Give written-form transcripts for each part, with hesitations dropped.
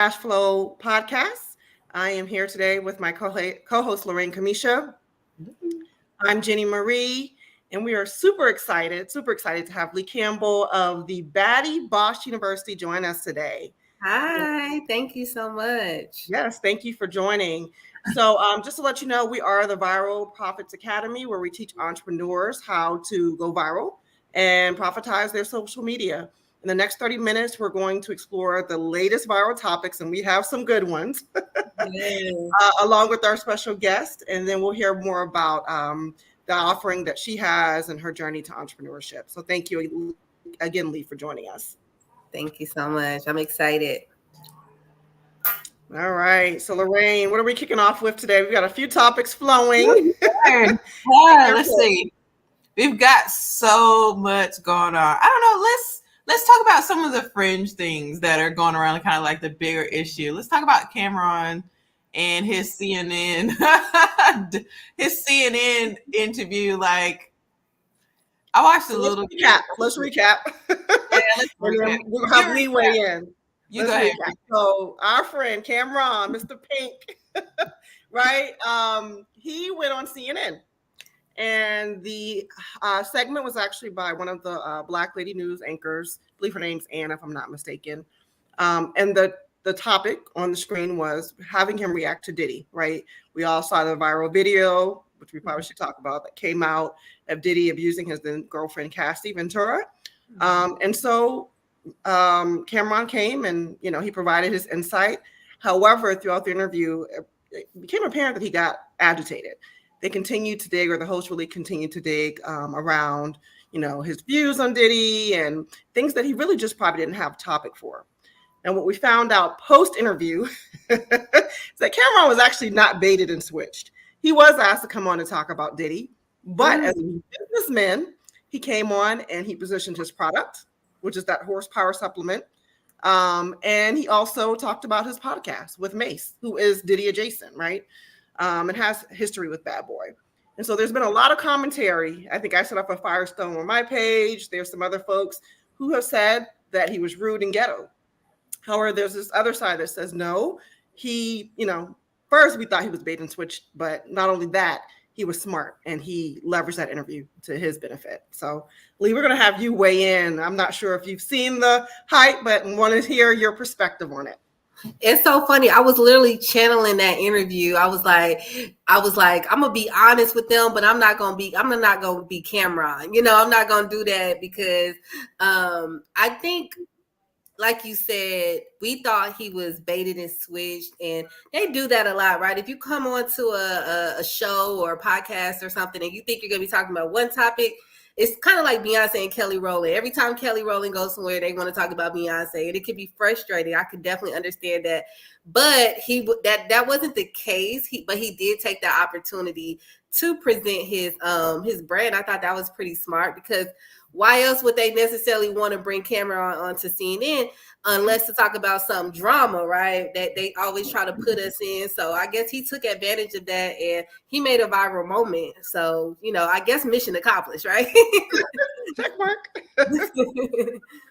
Cash Flow Podcast. I am here today with my co-host Lorraine Kamisha. I'm Jenny Marie, and we are super excited to have Lee Campbell of the Batty Bosch University join us today. Hi, thank you so much. Yes, thank you for joining. So, just to let you know, we are the Viral Profits Academy, where we teach entrepreneurs how to go viral and profitize their social media. In the next 30 minutes, we're going to explore the latest viral topics, and we have some good ones, along with our special guest. And then we'll hear more about the offering that she has and her journey to entrepreneurship. So, thank you again, Lee, for joining us. Thank you so much. I'm excited. All right. So, Lorraine, what are we kicking off with today? We've got a few topics flowing. Let's see. We've got so much going on. I don't know. Let's talk about some of the fringe things that are going around, kind of like the bigger issue. Let's talk about Cameron and his CNN interview. Like, I watched a little recap. Let's recap. We'll have Lee weigh in. You go ahead. So our friend Cameron, Mr. Pink, right? He went on CNN, and the segment was actually by one of the Black Lady News anchors. I believe her name's Anna, if I'm not mistaken. And the topic on the screen was having him react to Diddy, right? We all saw the viral video, which we probably should talk about, that came out of Diddy abusing his then girlfriend, Cassie Ventura. And so Cameron came and, he provided his insight. However, throughout the interview, it became apparent that he got agitated. They continued to dig, or the host really continued to dig around, his views on Diddy and things that he really just probably didn't have topic for. And what we found out post-interview is that Cameron was actually not baited and switched. He was asked to come on and talk about Diddy, but as a businessman, he came on and he positioned his product, which is that horsepower supplement. And he also talked about his podcast with Mace, who is Diddy adjacent, right? And has history with Bad Boy. And so there's been a lot of commentary. I think I set up a Firestone on my page. There's some other folks who have said that he was rude and ghetto. However, there's this other side that says, no, he, first we thought he was bait and switched, but not only that, he was smart and he leveraged that interview to his benefit. So, Lee, we're going to have you weigh in. I'm not sure if you've seen the hype, but want to hear your perspective on it. It's so funny. I was literally channeling that interview. I was like, I'm gonna be honest with them, but I'm not gonna be Cameron. I'm not gonna do that because I think, like you said, we thought he was baited and switched, and they do that a lot, right? If you come on to a show or a podcast or something and you think you're going to be talking about one topic, it's kind of like Beyonce and Kelly Rowland. Every time Kelly Rowland goes somewhere, they want to talk about Beyonce, and it can be frustrating. I could definitely understand that. But that wasn't the case. But he did take that opportunity to present his brand. I thought that was pretty smart, because why else would they necessarily want to bring Cameron onto CNN unless to talk about some drama, right? That they always try to put us in. So I guess he took advantage of that and he made a viral moment. So, I guess mission accomplished, right? Check mark.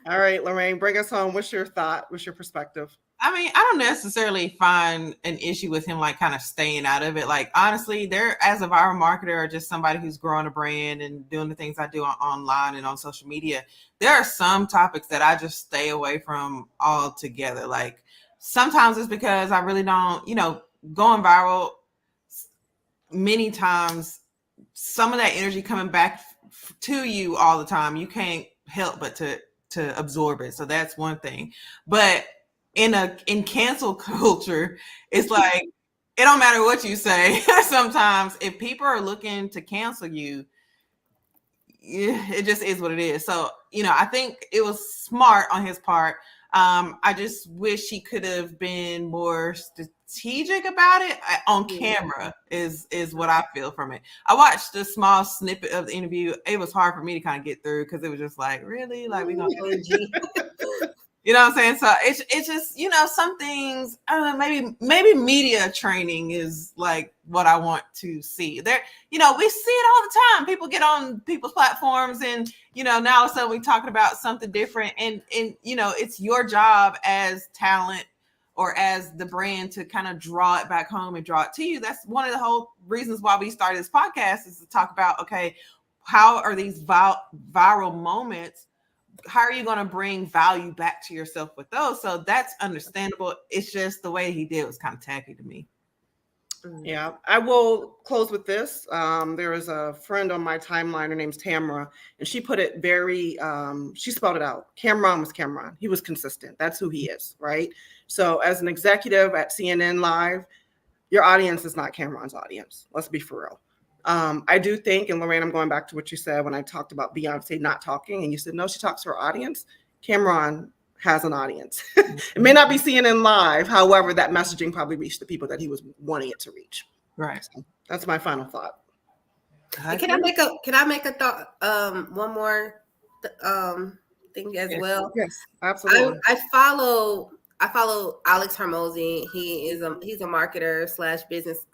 All right, Lorraine, bring us home. What's your thought? What's your perspective? I mean, I don't necessarily find an issue with him, like, kind of staying out of it. Like, honestly, there, as a viral marketer or just somebody who's growing a brand and doing the things I do online and on social media, there are some topics that I just stay away from altogether. Like, sometimes it's because I really don't, going viral many times, some of that energy coming back to you all the time, you can't help but to absorb it. So that's one thing. But in cancel culture, it's like, it don't matter what you say. Sometimes if people are looking to cancel you, it just is what it is. So, I think it was smart on his part. I just wish he could have been more strategic about it on camera is what I feel from it. I watched a small snippet of the interview. It was hard for me to kind of get through because it was just like, really? Like, we gonna you know what I'm saying? So it's just, some things, I don't know, maybe media training is like what I want to see. There, we see it all the time. People get on people's platforms and, now all of a sudden we're talking about something different. And it's your job as talent or as the brand to kind of draw it back home and draw it to you. That's one of the whole reasons why we started this podcast, is to talk about, okay, how are these viral moments, how are you going to bring value back to yourself with those? So that's understandable. It's just the way he did was kind of tacky to me. Yeah, I will close with this. There is a friend on my timeline. Her name's Tamra, and she put it very, she spelled it out. Cameron was Cameron. He was consistent. That's who he is, right? So as an executive at CNN Live, your audience is not Cameron's audience. Let's be for real. I do think, and Lorraine, I'm going back to what you said when I talked about Beyonce not talking, and you said, no, she talks to her audience. Cameron has an audience. It may not be CNN Live. However, that messaging probably reached the people that he was wanting it to reach. Right. So that's my final thought. Can I make a thought? One more thing as well. Yes, absolutely. I follow Alex Hormozi. He's a marketer / business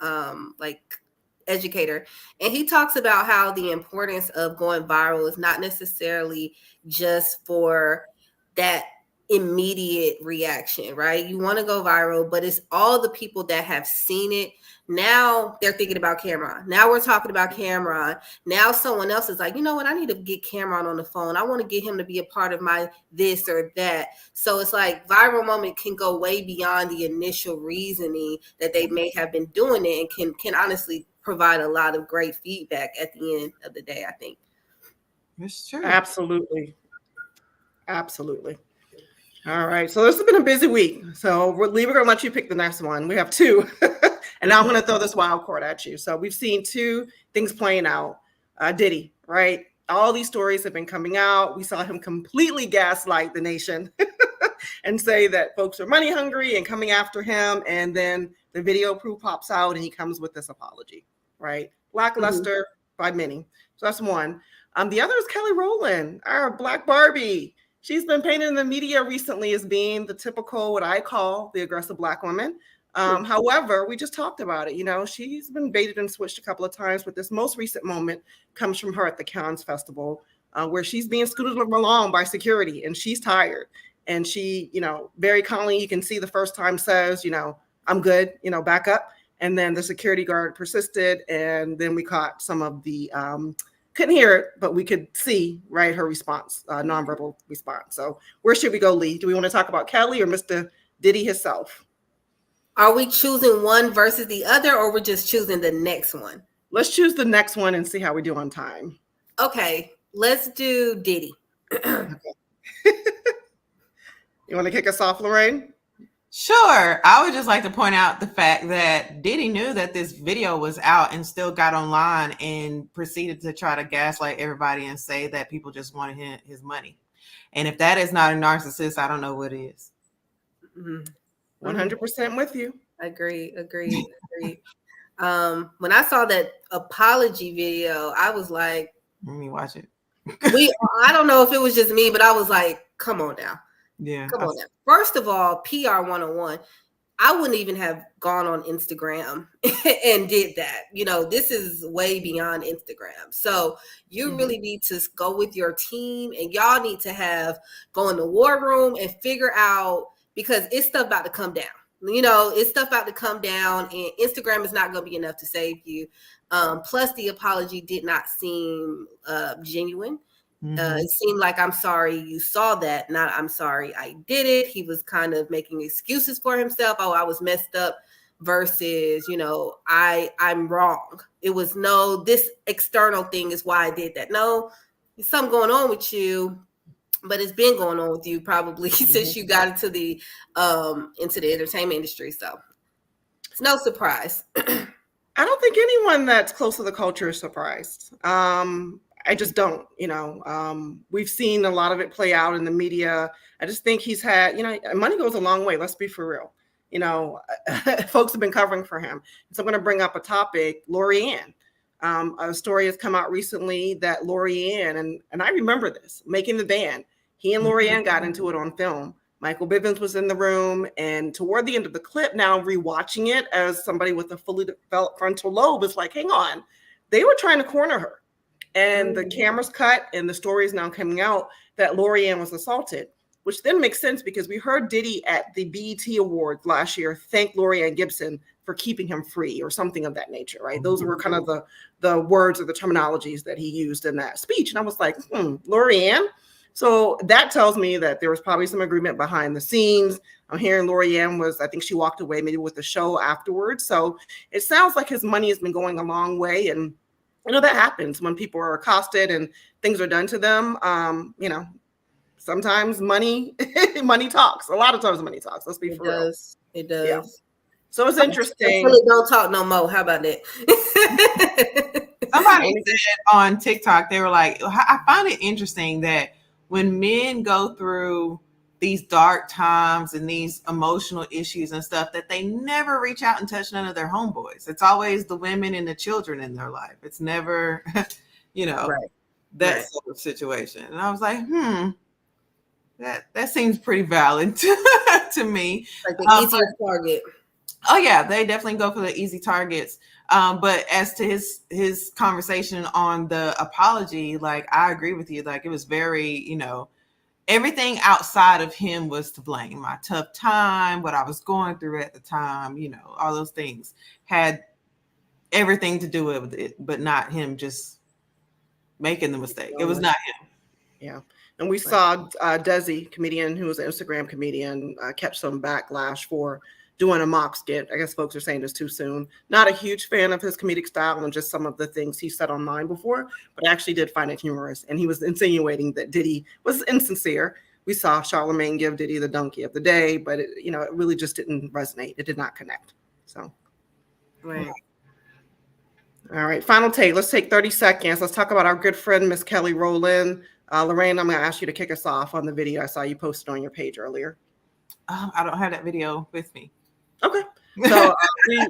educator, and he talks about how the importance of going viral is not necessarily just for that immediate reaction, right? You want to go viral, but it's all the people that have seen it. Now they're thinking about Cameron. Now we're talking about Cameron. Now someone else is like, you know what? I need to get Cameron on the phone. I want to get him to be a part of my this or that. So it's like viral moment can go way beyond the initial reasoning that they may have been doing it, and can honestly provide a lot of great feedback at the end of the day, I think. It's true. Absolutely. All right. So this has been a busy week. So we're going to let you pick the next one. We have two. And now I'm going to throw this wild card at you. So we've seen two things playing out. Diddy, right? All these stories have been coming out. We saw him completely gaslight the nation and say that folks are money hungry and coming after him. And then the video proof pops out and he comes with this apology, right? Lackluster by many. So that's one. The other is Kelly Rowland, our Black Barbie. She's been painted in the media recently as being the typical, what I call the aggressive Black woman. However, we just talked about it. You know, she's been baited and switched a couple of times, but this most recent moment comes from her at the Cannes Festival, where she's being scooted along by security and she's tired. And she, you know, very calmly, you can see the first time says, you know, I'm good, you know, back up. And then the security guard persisted. And then we caught some of the, couldn't hear it, but we could see, right, her response, nonverbal response. So where should we go, Lee? Do we want to talk about Kelly or Mr. Diddy himself? Are we choosing one versus the other, or we're just choosing the next one? Let's choose the next one and see how we do on time. Okay, let's do Diddy. You want to kick us off, Lorraine? Sure. I would just like to point out the fact that Diddy knew that this video was out and still got online and proceeded to try to gaslight everybody and say that people just wanted his money. And if that is not a narcissist, I don't know what is. 100% with you. Agree. When I saw that apology video, I was like, Let me watch it. I don't know if it was just me, but I was like, come on now. Yeah. Come on now. First of all, PR 101. I wouldn't even have gone on Instagram and did that. You know, this is way beyond Instagram. So you really need to go with your team, and y'all need to go in the war room and figure out, because it's stuff about to come down. You know, it's stuff about to come down, and Instagram is not going to be enough to save you. Plus, the apology did not seem genuine. It seemed like, I'm sorry you saw that, not I'm sorry I did it. He was kind of making excuses for himself. Oh, I was messed up, versus, you know, I'm wrong. It was, no, this external thing is why I did that. No, there's something going on with you, but it's been going on with you probably since you got into the entertainment industry. So it's no surprise. I don't think anyone that's close to the culture is surprised. I just don't, you know, we've seen a lot of it play out in the media. I just think he's had, you know, money goes a long way. Let's be for real. You know, folks have been covering for him. So I'm going to bring up a topic, Lori-Ann. A story has come out recently that Lori-Ann, and I remember this, Making the Band. He and Lori-Ann got into it on film. Michael Bivins was in the room, and toward the end of the clip, now rewatching it as somebody with a fully developed frontal lobe, is like, hang on, they were trying to corner her. And the camera's cut, and the story is now coming out that Lori-Ann was assaulted. which then makes sense because we heard Diddy at the BET Awards last year thank Lorianne Gibson for keeping him free or something of that nature, right? Those were kind of the words or the terminologies that he used in that speech. And I was like, Lorianne? So that tells me that there was probably some agreement behind the scenes. I'm hearing Lorianne I think she walked away maybe with the show afterwards. So it sounds like his money has been going a long way. And, that happens when people are accosted and things are done to them. Sometimes money talks. A lot of times money talks. Let's be for real. It does. Yeah. So it's interesting. Really don't talk no more. How about that? Somebody said on TikTok, they were like, I find it interesting that when men go through these dark times and these emotional issues and stuff, that they never reach out and touch none of their homeboys. It's always the women and the children in their life. It's never, that sort of situation. And I was like, that seems pretty valid to me. Like the easiest target. Oh yeah, they definitely go for the easy targets. But as to his conversation on the apology, like I agree with you. Like it was very, everything outside of him was to blame. My tough time, what I was going through at the time, all those things had everything to do with it, but not him just making the mistake. It was not him. Yeah. And we saw Desi, comedian who was an Instagram comedian, catch some backlash for doing a mock skit. I guess folks are saying this too soon. Not a huge fan of his comedic style and just some of the things he said online before, but I actually did find it humorous. And he was insinuating that Diddy was insincere. We saw Charlamagne give Diddy the donkey of the day, but it really just didn't resonate. It did not connect. So, right. All right, final take. Let's take 30 seconds. Let's talk about our good friend, Miss Kelly Rowland. Lorraine, I'm going to ask you to kick us off on the video I saw you posted on your page earlier. I don't have that video with me. Okay. So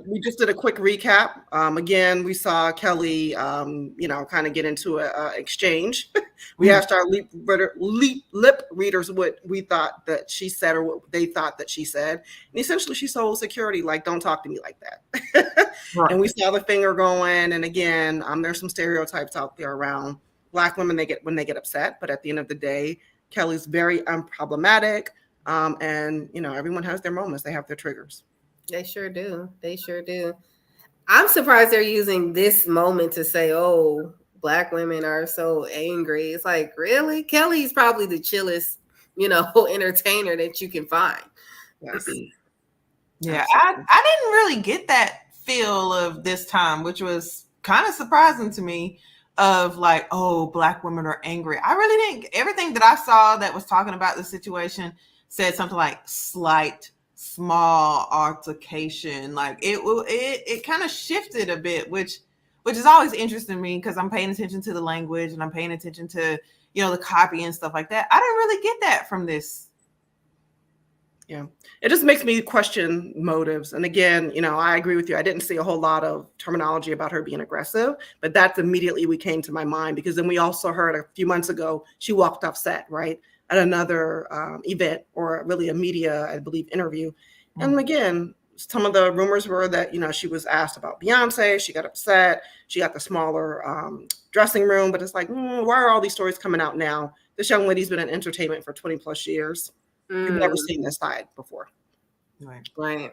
we just did a quick recap. Again, we saw Kelly, kind of get into an exchange. We asked our lip readers what we thought that she said or what they thought that she said. And essentially she sold security, like, don't talk to me like that. Right. And we saw the finger going. And again, there's some stereotypes out there around Black women when they get upset. But at the end of the day, Kelly's very unproblematic. And, everyone has their moments. They have their triggers. They sure do. I'm surprised they're using this moment to say, oh, Black women are so angry. It's like, really? Kelly's probably the chillest, entertainer that you can find. Yes. Yeah, I didn't really get that feel of this time, which was kind of surprising to me, of like, oh, Black women are angry. I really didn't. Everything that I saw that was talking about the situation said something like slight, small altercation. Like it kind of shifted a bit, which is always interesting to me because I'm paying attention to the language and I'm paying attention to the copy and stuff like that. I didn't really get that from this. Yeah, it just makes me question motives. And again, I agree with you. I didn't see a whole lot of terminology about her being aggressive, but that's immediately what came to my mind, because then we also heard a few months ago she walked off set, right, at another event, or really a media, I believe, interview. And again, some of the rumors were that, she was asked about Beyonce. She got upset. She got the smaller dressing room. But it's like, why are all these stories coming out now? This young lady's been in entertainment for 20 plus years. We've never seen this side before. Right.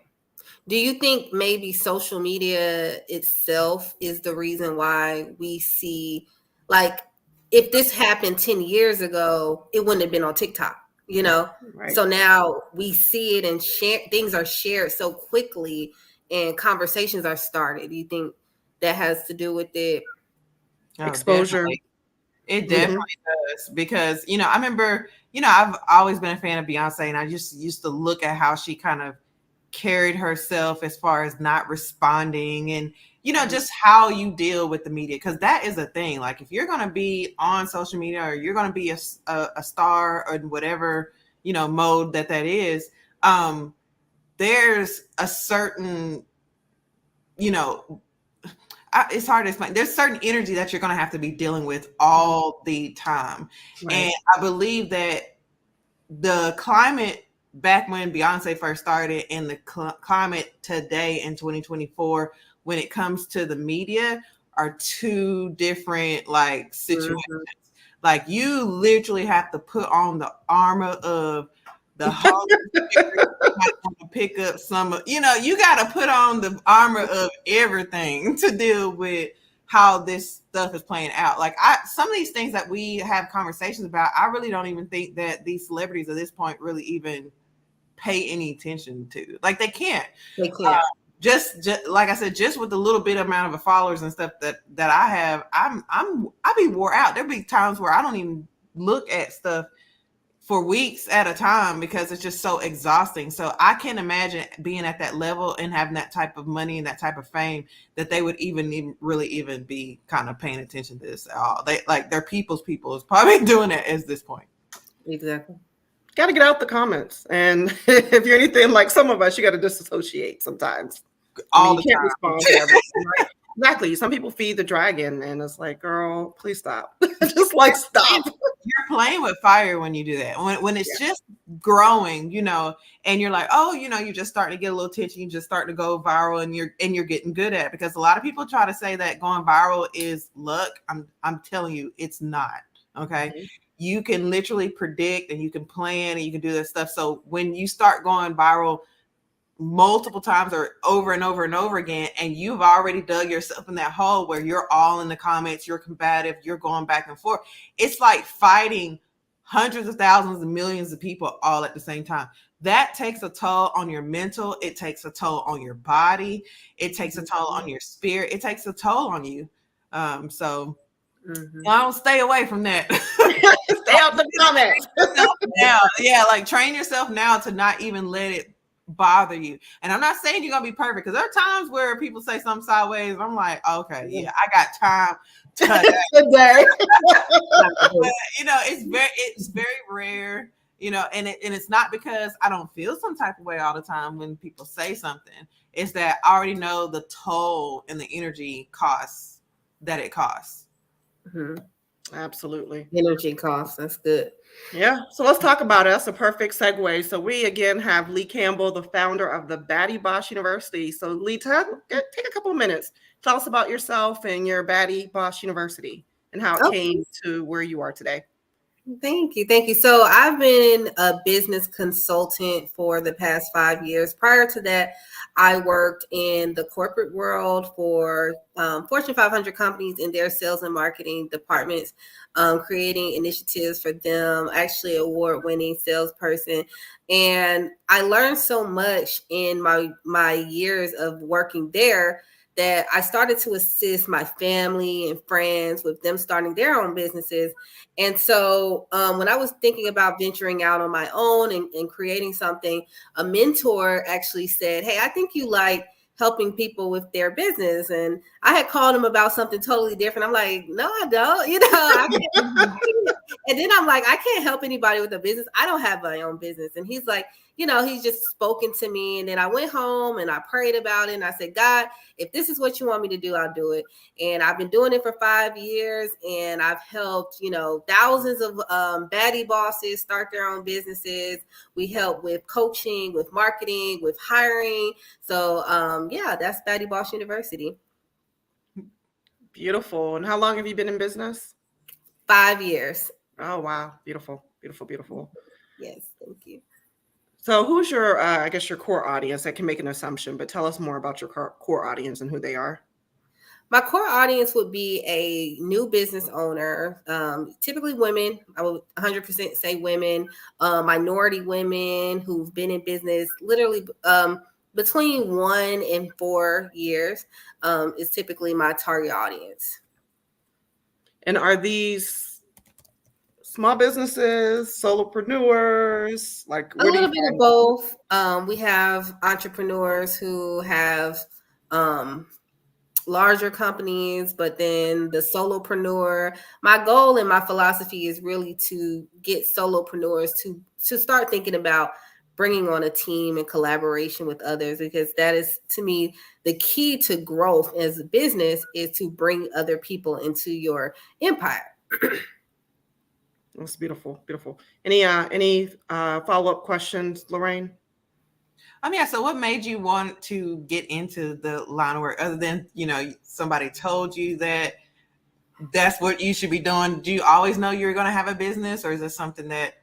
Do you think maybe social media itself is the reason why we see, like, if this happened 10 years ago, it wouldn't have been on TikTok, Right. So now we see it and things are shared so quickly and conversations are started. Do you think that has to do with it? Exposure. Definitely. It definitely does, because, I remember, I've always been a fan of Beyonce, and I just used to look at how she kind of carried herself as far as not responding and, just how you deal with the media, because that is a thing. Like, if you're going to be on social media, or you're going to be a star, or whatever, mode that is, there's a certain, it's hard to explain. There's certain energy that you're going to have to be dealing with all the time. Right. And I believe that the climate back when Beyonce first started and the climate today in 2024, when it comes to the media, are two different situations. Like you literally have to put on the armor of the Holy Spirit. You might want to pick up some, you got to put on the armor of everything to deal with how this stuff is playing out. Like some of these things that we have conversations about, I really don't even think that these celebrities at this point really even pay any attention to. Like they can't. They can't. Just like I said, just with the little bit amount of followers and stuff that I have, I be wore out. There'll be times where I don't even look at stuff for weeks at a time because it's just so exhausting. So I can't imagine being at that level and having that type of money and that type of fame that they would even really be kind of paying attention to this at all. They like their people's people is probably doing it at this point. Exactly. Got to get out the comments. And if you're anything like some of us, you got to disassociate sometimes. All the you can't time. respond to everything, right? Exactly. Some people feed the dragon, and it's like, girl, please stop. Just like stop. You're playing with fire when you do that. When it's just growing, and you're like, oh, you're just starting to get a little attention. You just start to go viral, and you're getting good at it. Because a lot of people try to say that going viral is luck. I'm telling you, it's not. Okay. Mm-hmm. You can literally predict, and you can plan, and you can do this stuff. So when you start going viral multiple times or over and over and over again, and you've already dug yourself in that hole where you're all in the comments, you're combative, you're going back and forth. It's like fighting hundreds of thousands and millions of people all at the same time. That takes a toll on your mental. It takes a toll on your body. It takes a toll on your spirit. It takes a toll on you. So I don't stay away from that. Stay out the comments. Now, yeah, like train yourself now to not even let it bother you. And I'm not saying you're gonna be perfect, because there are times where people say something sideways. I'm like, okay, yeah, I got time today. But, it's very rare, and it's not because I don't feel some type of way all the time when people say something. It's that I already know the toll and the energy costs that it costs. Mm-hmm. Absolutely. Energy costs. That's good. Yeah. So let's talk about it. That's a perfect segue. So we again have Lee Campbell, the founder of the Batty Boss University. So Lee, take a couple of minutes. Tell us about yourself and your Batty Boss University and how it came to where you are today. Thank you. So I've been a business consultant for the past 5 years. Prior to that, I worked in the corporate world for Fortune 500 companies in their sales and marketing departments, creating initiatives for them, actually award-winning salesperson. And I learned so much in my years of working there that I started to assist my family and friends with them starting their own businesses. And so when I was thinking about venturing out on my own and creating something, a mentor actually said, hey, I think you like helping people with their business. And I had called him about something totally different. I'm like, no, I don't, I can't. And then I'm like, I can't help anybody with a business. I don't have my own business. And he's like, he's just spoken to me. And then I went home and I prayed about it. And I said, God, if this is what you want me to do, I'll do it. And I've been doing it for 5 years. And I've helped, thousands of baddie bosses start their own businesses. We help with coaching, with marketing, with hiring. So, that's Batty Boss University. Beautiful. And how long have you been in business? 5 years. Oh, wow. Beautiful. Yes, thank you. So who's your, your core audience? I can make an assumption, but tell us more about your core audience and who they are. My core audience would be a new business owner, typically women. I would 100% say women, minority women who've been in business literally between 1 and 4 years is typically my target audience. And are these small businesses, solopreneurs, a little bit of both? We have entrepreneurs who have larger companies, but then the solopreneur. My goal and my philosophy is really to get solopreneurs to start thinking about bringing on a team and collaboration with others, because that is, to me, the key to growth as a business is to bring other people into your empire. That's beautiful. Any follow-up questions, Lorraine? So what made you want to get into the line of work, other than, somebody told you that that's what you should be doing? Do you always know you're going to have a business, or is this something that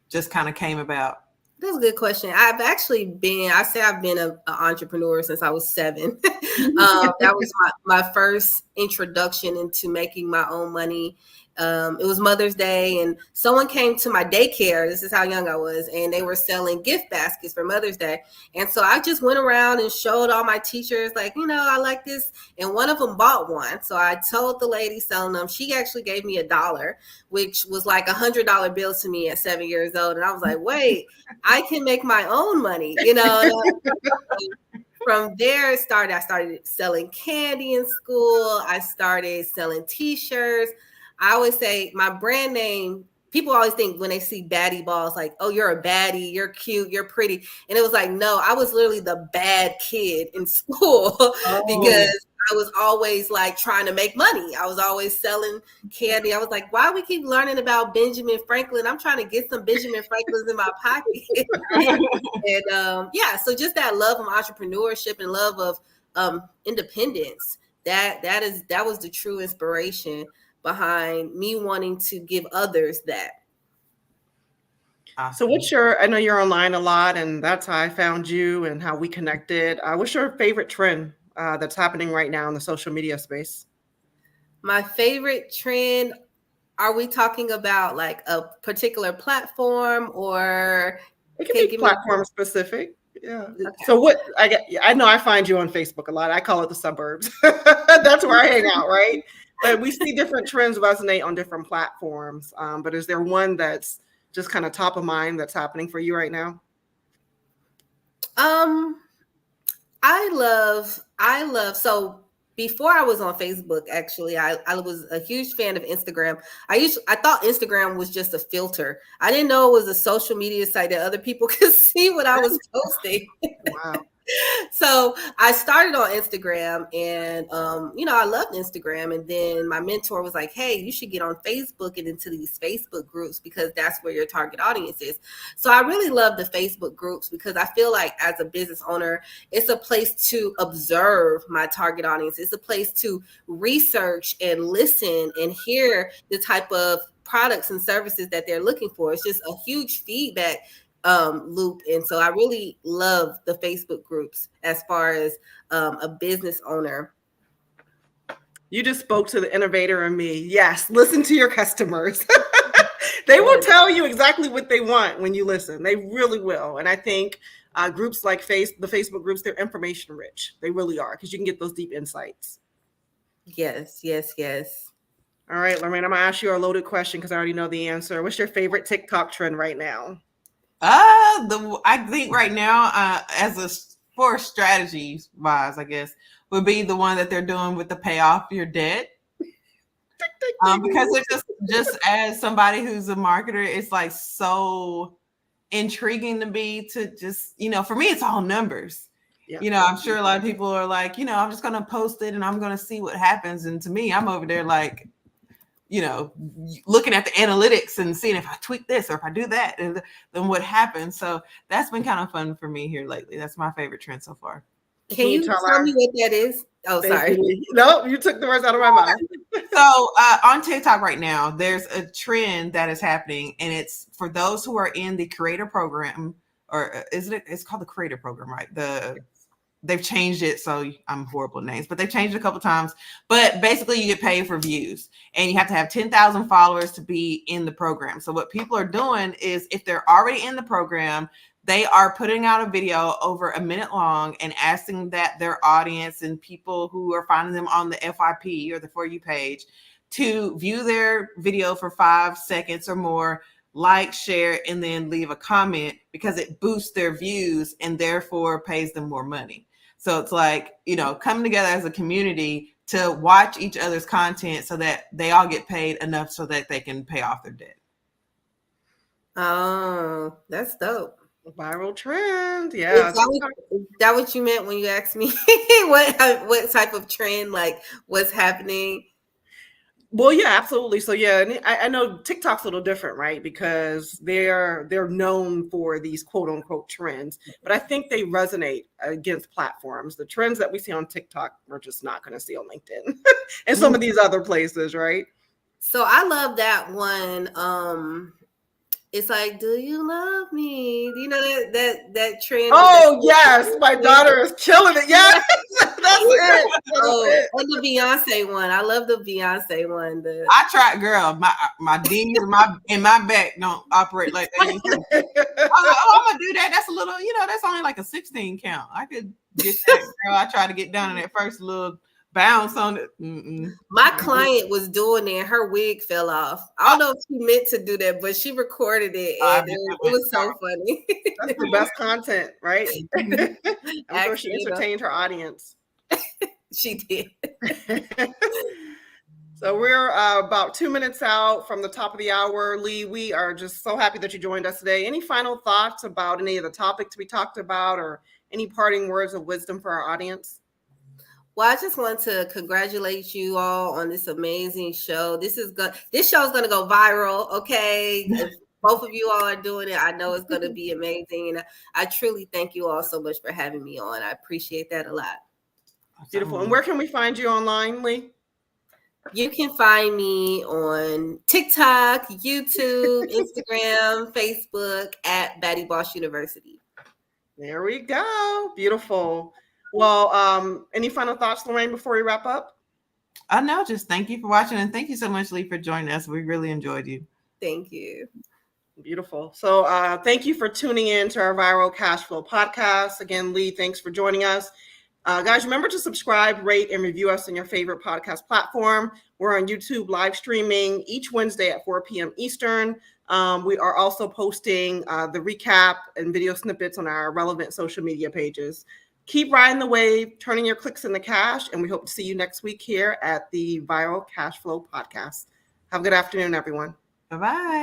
just kind of came about? That's a good question. I've actually been, I've been an entrepreneur since I was 7. That was my first introduction into making my own money. It was Mother's Day, and someone came to my daycare. This is how young I was, and they were selling gift baskets for Mother's Day. And so I just went around and showed all my teachers, like, I like this. And one of them bought one. So I told the lady selling them, she actually gave me $1, which was like $100 bill to me at 7 years old. And I was like, wait, I can make my own money, From there, I started selling candy in school. I started selling T-shirts. I always say my brand name, people always think when they see baddie balls, like, oh, you're a baddie, you're cute, you're pretty. And it was like, no, I was literally the bad kid in school because I was always like trying to make money. I was always selling candy. I was like, why we keep learning about Benjamin Franklin? I'm trying to get some Benjamin Franklins in my pocket. And so just that love of entrepreneurship and love of independence, that was the true inspiration behind me wanting to give others that. So I know you're online a lot, and that's how I found you and how we connected. What's your favorite trend that's happening right now in the social media space? My favorite trend, are we talking about like a particular platform, or it can be platform specific? Yeah. Okay. So I know I find you on Facebook a lot. I call it the suburbs. That's where I hang out, right? But we see different trends resonate on different platforms. But is there one that's just kind of top of mind that's happening for you right now? I love, so before I was on Facebook, actually, I was a huge fan of Instagram. I thought Instagram was just a filter. I didn't know it was a social media site that other people could see what I was posting. Wow. So I started on Instagram, and I loved Instagram. And then my mentor was like, hey, you should get on Facebook and into these Facebook groups because that's where your target audience is. So I really love the Facebook groups because I feel like as a business owner, it's a place to observe my target audience. It's a place to research and listen and hear the type of products and services that they're looking for. It's just a huge feedback loop. And so I really love the Facebook groups as far as a business owner. You just spoke to the innovator in me. Yes, listen to your customers. They will tell you exactly what they want when you listen. They really will. And I think groups like the Facebook groups, they're information rich. They really are, because you can get those deep insights. Yes. All right, Lorraine, I'm gonna ask you a loaded question because I already know the answer. What's your favorite TikTok trend right now? I think right now, for strategies wise, I guess, would be the one that they're doing with the pay off your debt. Because it's just as somebody who's a marketer, it's like so intriguing to me to just, for me, it's all numbers. Yeah. I'm sure a lot of people are like, I'm just going to post it and I'm going to see what happens. And to me, I'm over there like, looking at the analytics and seeing if I tweak this or if I do that, and then what happens. So that's been kind of fun for me here lately. That's my favorite trend so far. Can you tell me what that is? Oh, sorry. No, you took the words out of my mouth. So on TikTok right now, there's a trend that is happening, and it's for those who are in the creator program, or it's called the creator program, right? They've changed it, so I'm horrible at names, but they've changed it a couple times. But basically, you get paid for views, and you have to have 10,000 followers to be in the program. So what people are doing is, if they're already in the program, they are putting out a video over a minute long and asking that their audience and people who are finding them on the FYP or the For You page to view their video for 5 seconds or more, like, share, and then leave a comment, because it boosts their views and therefore pays them more money. So it's like, coming together as a community to watch each other's content so that they all get paid enough so that they can pay off their debt. Oh, that's dope. Viral trend. Yeah. Is that what you meant when you asked me what type of trend, like what's happening? Well, yeah, absolutely. So yeah, and I know TikTok's a little different, right? Because they're known for these quote unquote trends, but I think they resonate against platforms. The trends that we see on TikTok, we're just not going to see on LinkedIn and some of these other places, right? So I love that one. It's like, do you love me? Do you know that trend? Oh yes, my daughter is killing it. Yes, that's it. And the Beyonce one. I love the Beyonce one. I tried, girl. My D's and my back don't operate like that. I was like, oh, I'm gonna do that. That's a little, that's only like a 16 count. I could get that, girl. I tried to get down in that first little bounce on it. My client was doing it and her wig fell off. I don't know if she meant to do that, but she recorded it and it was so funny. That's the best content, right? I'm sure she entertained her audience. She did. So we're about 2 minutes out from the top of the hour. Lee, we are just so happy that you joined us today. Any final thoughts about any of the topics we talked about or any parting words of wisdom for our audience? Well, I just want to congratulate you all on this amazing show. This show is going to go viral. Okay. If both of you all are doing it, I know it's going to be amazing. And I truly thank you all so much for having me on. I appreciate that a lot. Beautiful. And where can we find you online, Lee? You can find me on TikTok, YouTube, Instagram, Facebook at Batty Boss University. There we go. Beautiful. Well, any final thoughts, Lorraine, before we wrap up? No, just thank you for watching and thank you so much, Lee, for joining us. We really enjoyed you. Thank you. Beautiful. So thank you for tuning in to our Viral Cash Flow podcast. Again, Lee, thanks for joining us. Guys, remember to subscribe, rate, and review us on your favorite podcast platform. We're on YouTube live streaming each Wednesday at 4 p.m. Eastern. We are also posting the recap and video snippets on our relevant social media pages. Keep riding the wave, turning your clicks into cash, and we hope to see you next week here at the Viral Cash Flow podcast. Have a good afternoon, everyone. Bye-bye.